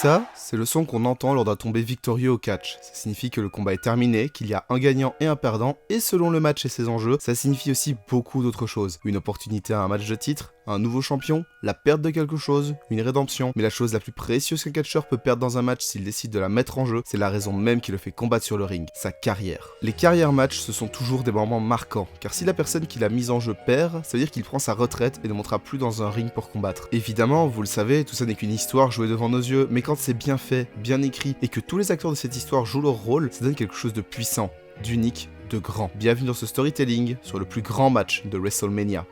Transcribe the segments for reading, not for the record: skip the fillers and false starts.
ça, c'est le son qu'on entend lors d'un tombé victorieux au catch. Ça signifie que le combat est terminé, qu'il y a un gagnant et un perdant, et selon le match et ses enjeux, ça signifie aussi beaucoup d'autres choses. Une opportunité à un match de titre, un nouveau champion, la perte de quelque chose, une rédemption. Mais la chose la plus précieuse qu'un catcheur peut perdre dans un match s'il décide de la mettre en jeu, c'est la raison même qui le fait combattre sur le ring, sa carrière. Les carrières matchs, ce sont toujours des moments marquants, car si la personne qui l'a mise en jeu perd, ça veut dire qu'il prend sa retraite et ne montera plus dans un ring pour combattre. Évidemment, vous le savez, tout ça n'est qu'une histoire jouée devant nos yeux, mais quand c'est bien fait, bien écrit, et que tous les acteurs de cette histoire jouent leur rôle, ça donne quelque chose de puissant, d'unique, de grand. Bienvenue dans ce storytelling sur le plus grand match de WrestleMania.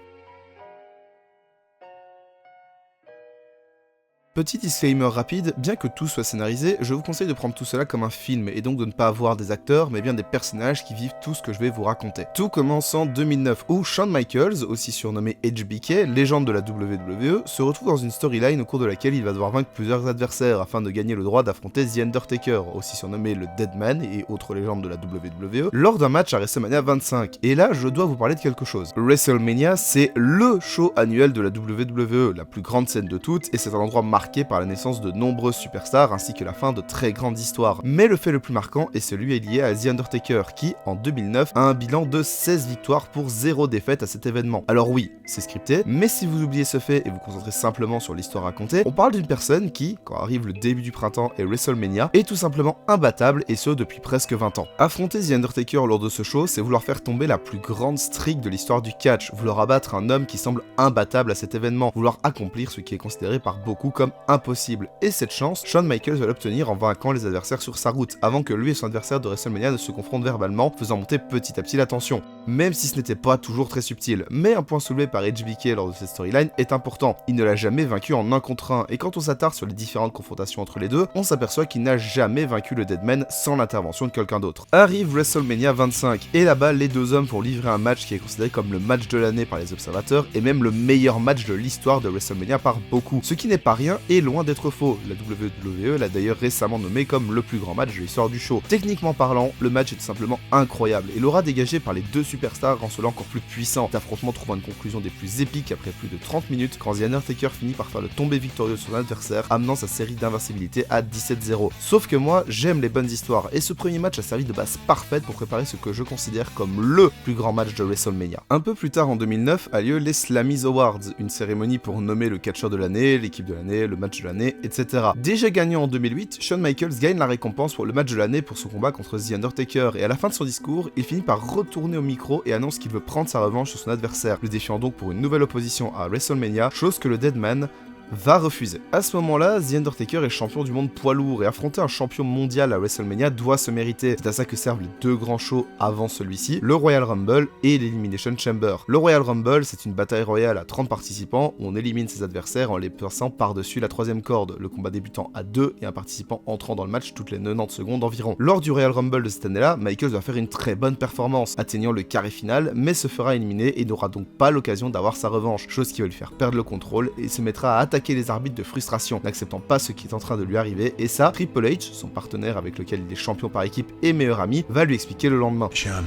Petit disclaimer rapide, bien que tout soit scénarisé, je vous conseille de prendre tout cela comme un film et donc de ne pas avoir des acteurs mais bien des personnages qui vivent tout ce que je vais vous raconter. Tout commence en 2009 où Shawn Michaels, aussi surnommé HBK, légende de la WWE, se retrouve dans une storyline au cours de laquelle il va devoir vaincre plusieurs adversaires afin de gagner le droit d'affronter The Undertaker, aussi surnommé le Deadman et autre légende de la WWE, lors d'un match à WrestleMania 25. Et là, je dois vous parler de quelque chose. WrestleMania, c'est LE show annuel de la WWE, la plus grande scène de toutes, et c'est un endroit marqué par la naissance de nombreuses superstars ainsi que la fin de très grandes histoires. Mais le fait le plus marquant est celui lié à The Undertaker qui, en 2009, a un bilan de 16 victoires pour 0 défaite à cet événement. Alors oui, c'est scripté, mais si vous oubliez ce fait et vous concentrez simplement sur l'histoire racontée, on parle d'une personne qui, quand arrive le début du printemps et WrestleMania, est tout simplement imbattable et ce depuis presque 20 ans. Affronter The Undertaker lors de ce show, c'est vouloir faire tomber la plus grande streak de l'histoire du catch, vouloir abattre un homme qui semble imbattable à cet événement, vouloir accomplir ce qui est considéré par beaucoup comme impossible. Et cette chance, Shawn Michaels va l'obtenir en vainquant les adversaires sur sa route, avant que lui et son adversaire de WrestleMania ne se confrontent verbalement, faisant monter petit à petit la tension. Même si ce n'était pas toujours très subtil. Mais un point soulevé par HBK lors de cette storyline est important. Il ne l'a jamais vaincu en 1 contre 1, et quand on s'attarde sur les différentes confrontations entre les deux, on s'aperçoit qu'il n'a jamais vaincu le Deadman sans l'intervention de quelqu'un d'autre. Arrive WrestleMania 25, et là-bas, les deux hommes vont livrer un match qui est considéré comme le match de l'année par les observateurs, et même le meilleur match de l'histoire de WrestleMania par beaucoup. Ce qui n'est pas rien, et loin d'être faux. La WWE l'a d'ailleurs récemment nommé comme le plus grand match de l'histoire du show. Techniquement parlant, le match est tout simplement incroyable, et l'aura dégagée par les deux superstars rend cela encore plus puissant. Cet affrontement trouvant une conclusion des plus épiques après plus de 30 minutes, quand The Undertaker finit par faire le tombé victorieux de son adversaire, amenant sa série d'invincibilité à 17-0. Sauf que moi, j'aime les bonnes histoires, et ce premier match a servi de base parfaite pour préparer ce que je considère comme le plus grand match de WrestleMania. Un peu plus tard en 2009 a lieu les Slammies Awards, une cérémonie pour nommer le catcheur de l'année, l'équipe de l'année, le match de l'année, etc. Déjà gagnant en 2008, Shawn Michaels gagne la récompense pour le match de l'année pour son combat contre The Undertaker, et à la fin de son discours, il finit par retourner au micro et annonce qu'il veut prendre sa revanche sur son adversaire, le défiant donc pour une nouvelle opposition à WrestleMania, chose que le Deadman va refuser. À ce moment-là, The Undertaker est champion du monde poids lourd et affronter un champion mondial à WrestleMania doit se mériter. C'est à ça que servent les deux grands shows avant celui-ci, le Royal Rumble et l'Elimination Chamber. Le Royal Rumble, c'est une bataille royale à 30 participants où on élimine ses adversaires en les passant par-dessus la troisième corde, le combat débutant à 2 et un participant entrant dans le match toutes les 90 secondes environ. Lors du Royal Rumble de cette année-là, Michaels va faire une très bonne performance, atteignant le carré final, mais se fera éliminer et n'aura donc pas l'occasion d'avoir sa revanche, chose qui va lui faire perdre le contrôle et se mettra à attaquer les arbitres de frustration, n'acceptant pas ce qui est en train de lui arriver, et ça, Triple H, son partenaire avec lequel il est champion par équipe et meilleur ami, va lui expliquer le lendemain. Shawn,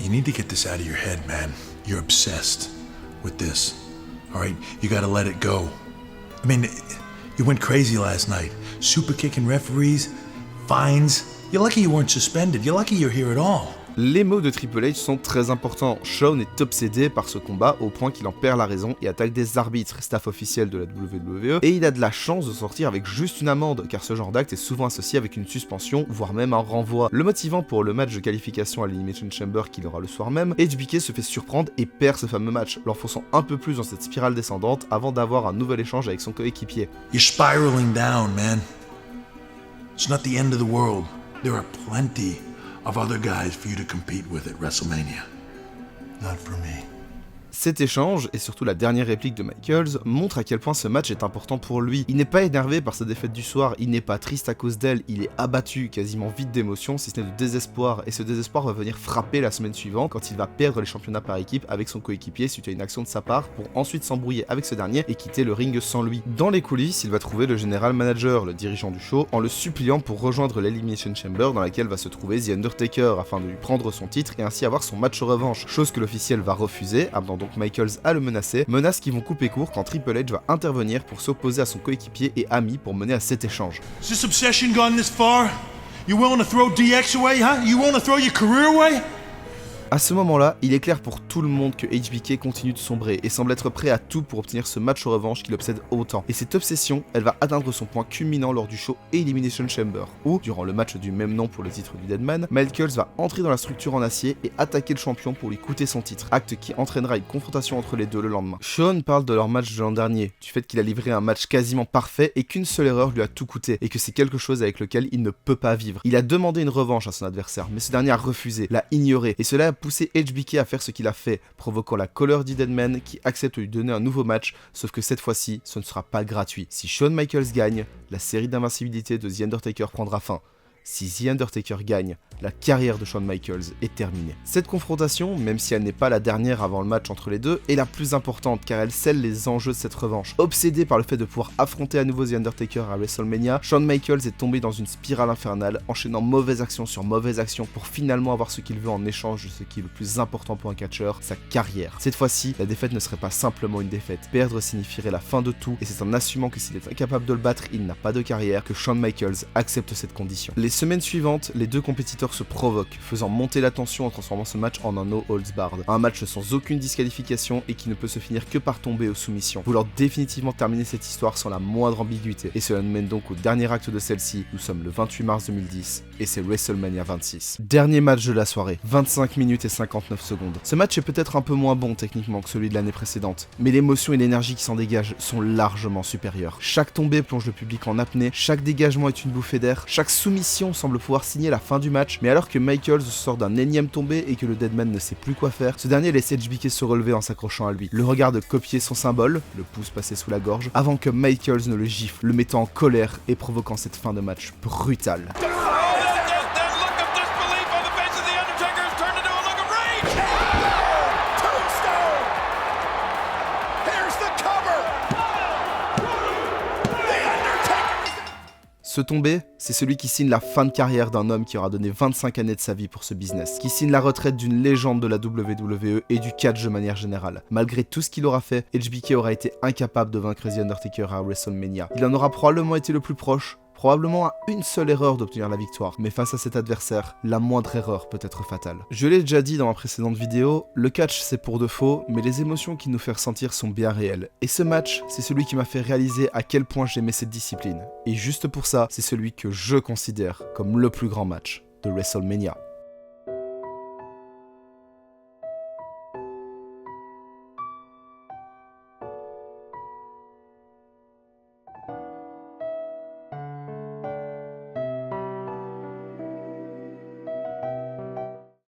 you need to get this out of your head, man. You're obsessed with this. Alright, you gotta let it go. I mean, you went crazy last night. Super kicking referees, fines. You're lucky you weren't suspended. You're lucky you're here at all. Les mots de Triple H sont très importants. Shawn est obsédé par ce combat au point qu'il en perd la raison et attaque des arbitres, staff officiel de la WWE, et il a de la chance de sortir avec juste une amende, car ce genre d'acte est souvent associé avec une suspension, voire même un renvoi. Le motivant pour le match de qualification à l'Elimination Chamber qu'il aura le soir même, HBK se fait surprendre et perd ce fameux match, l'enfonçant un peu plus dans cette spirale descendante avant d'avoir un nouvel échange avec son coéquipier. You're spiraling down, man. It's not the end of the world. There are plenty of other guys for you to compete with at WrestleMania. Not for me. Cet échange, et surtout la dernière réplique de Michaels, montre à quel point ce match est important pour lui. Il n'est pas énervé par sa défaite du soir, il n'est pas triste à cause d'elle, il est abattu, quasiment vide d'émotion, si ce n'est de désespoir, et ce désespoir va venir frapper la semaine suivante quand il va perdre les championnats par équipe avec son coéquipier suite à une action de sa part pour ensuite s'embrouiller avec ce dernier et quitter le ring sans lui. Dans les coulisses, il va trouver le général manager, le dirigeant du show, en le suppliant pour rejoindre l'Elimination Chamber dans laquelle va se trouver The Undertaker afin de lui prendre son titre et ainsi avoir son match revanche, chose que l'officiel va refuser, amenant donc Michaels à le menacer, menaces qui vont couper court quand Triple H va intervenir pour s'opposer à son coéquipier et ami pour mener à cet échange. Has this obsession gone this far? You willing to throw DX away, huh? You willing to throw your career away? À ce moment-là, il est clair pour tout le monde que HBK continue de sombrer et semble être prêt à tout pour obtenir ce match revanche qui l'obsède autant. Et cette obsession, elle va atteindre son point culminant lors du show Elimination Chamber, où, durant le match du même nom pour le titre du Deadman, Michaels va entrer dans la structure en acier et attaquer le champion pour lui coûter son titre, acte qui entraînera une confrontation entre les deux le lendemain. Shawn parle de leur match de l'an dernier, du fait qu'il a livré un match quasiment parfait et qu'une seule erreur lui a tout coûté, et que c'est quelque chose avec lequel il ne peut pas vivre. Il a demandé une revanche à son adversaire, mais ce dernier a refusé, l'a ignoré, et cela a poussé HBK à faire ce qu'il a fait, provoquant la colère du Deadman qui accepte de lui donner un nouveau match, sauf que cette fois-ci, ce ne sera pas gratuit. Si Shawn Michaels gagne, la série d'invincibilité de The Undertaker prendra fin. Si The Undertaker gagne, la carrière de Shawn Michaels est terminée. Cette confrontation, même si elle n'est pas la dernière avant le match entre les deux, est la plus importante car elle scelle les enjeux de cette revanche. Obsédé par le fait de pouvoir affronter à nouveau The Undertaker à WrestleMania, Shawn Michaels est tombé dans une spirale infernale, enchaînant mauvaise action sur mauvaise action pour finalement avoir ce qu'il veut en échange de ce qui est le plus important pour un catcheur, sa carrière. Cette fois-ci, la défaite ne serait pas simplement une défaite. Perdre signifierait la fin de tout et c'est en assumant que s'il est incapable de le battre, il n'a pas de carrière que Shawn Michaels accepte cette condition. Les semaines suivantes, les deux compétiteurs se provoquent, faisant monter la tension en transformant ce match en un no holds barred. Un match sans aucune disqualification et qui ne peut se finir que par tomber aux soumissions, voulant définitivement terminer cette histoire sans la moindre ambiguïté. Et cela nous mène donc au dernier acte de celle-ci. Nous sommes le 28 mars 2010 et c'est WrestleMania 26. Dernier match de la soirée, 25 minutes et 59 secondes. Ce match est peut-être un peu moins bon techniquement que celui de l'année précédente, mais l'émotion et l'énergie qui s'en dégagent sont largement supérieures. Chaque tombée plonge le public en apnée, chaque dégagement est une bouffée d'air, chaque soumission semble pouvoir signer la fin du match, mais alors que Michaels sort d'un énième tombé et que le Deadman ne sait plus quoi faire, ce dernier laisse HBK se relever en s'accrochant à lui. Le regarde copier son symbole, le pouce passé sous la gorge, avant que Michaels ne le gifle, le mettant en colère et provoquant cette fin de match brutale. Ce tombé, c'est celui qui signe la fin de carrière d'un homme qui aura donné 25 années de sa vie pour ce business, qui signe la retraite d'une légende de la WWE et du catch de manière générale. Malgré tout ce qu'il aura fait, HBK aura été incapable de vaincre The Undertaker à WrestleMania. Il en aura probablement été le plus proche, probablement à une seule erreur d'obtenir la victoire, mais face à cet adversaire, la moindre erreur peut être fatale. Je l'ai déjà dit dans ma précédente vidéo, le catch c'est pour de faux, mais les émotions qu'il nous fait ressentir sont bien réelles. Et ce match, c'est celui qui m'a fait réaliser à quel point j'aimais cette discipline. Et juste pour ça, c'est celui que je considère comme le plus grand match de WrestleMania.